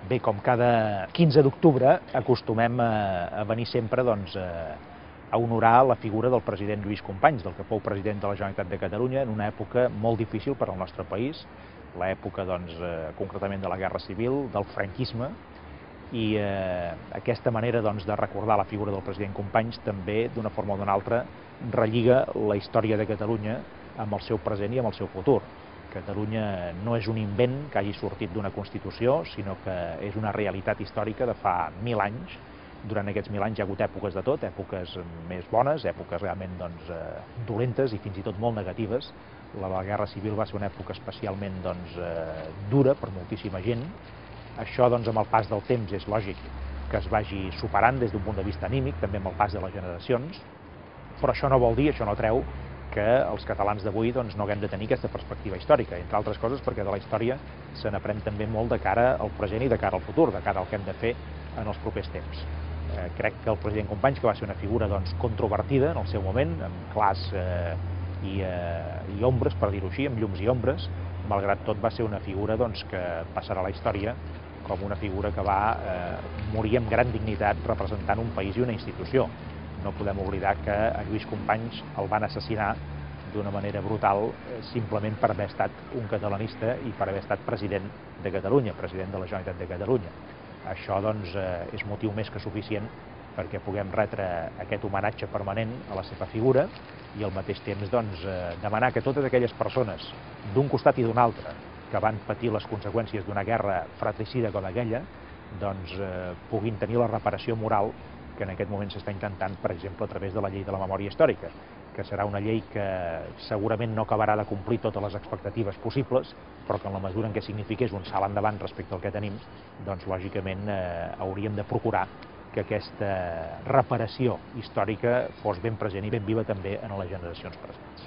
Bé, com cada 15 d'octubre acostumem a venir sempre a honorar la figura del president Lluís Companys, del que fou president de la Generalitat de Catalunya en una època molt difícil per al nostre país, l'època concretament de la Guerra Civil, del franquisme, i aquesta manera de recordar la figura del president Companys també, d'una forma o d'una altra, relliga la història de Catalunya amb el seu present i amb el seu futur. Catalunya no és un invent que hagi sortit d'una Constitució, sinó que és una realitat històrica de fa 1000 anys. Durant aquests 1000 anys hi ha hagut èpoques de tot, èpoques més bones, èpoques realment dolentes i fins i tot molt negatives. La de la Guerra Civil va ser una època especialment dura per moltíssima gent. Això, amb el pas del temps, és lògic que es vagi superant des d'un punt de vista anímic, també amb el pas de les generacions, però això no vol dir, això no treu, que els catalans d'avui no haguem de tenir aquesta perspectiva històrica, entre altres coses perquè de la història se n'aprèn també molt de cara al present i de cara al futur, de cara al que hem de fer en els propers temps. Crec que el president Companys, que va ser una figura controvertida en el seu moment, amb clars i ombres, per dir-ho així, amb llums i ombres, malgrat tot va ser una figura que passarà a la història com una figura que va morir amb gran dignitat representant un país i una institució. No podem oblidar que a Lluís Companys el van assassinar d'una manera brutal simplement per haver estat un catalanista i per haver estat president de Catalunya, president de la Generalitat de Catalunya. Això, és motiu més que suficient perquè puguem retre aquest homenatge permanent a la seva figura i al mateix temps demanar que totes aquelles persones, d'un costat i d'un altre, que van patir les conseqüències d'una guerra fratricida com aquella, puguin tenir la reparació moral que en aquest moment s'està intentant, per exemple, a través de la llei de la memòria històrica, que serà una llei que segurament no acabarà de complir totes les expectatives possibles, però que en la mesura en què signifiqués un salt endavant respecte al que tenim, lògicament hauríem de procurar que aquesta reparació històrica fos ben present i ben viva també en les generacions presents.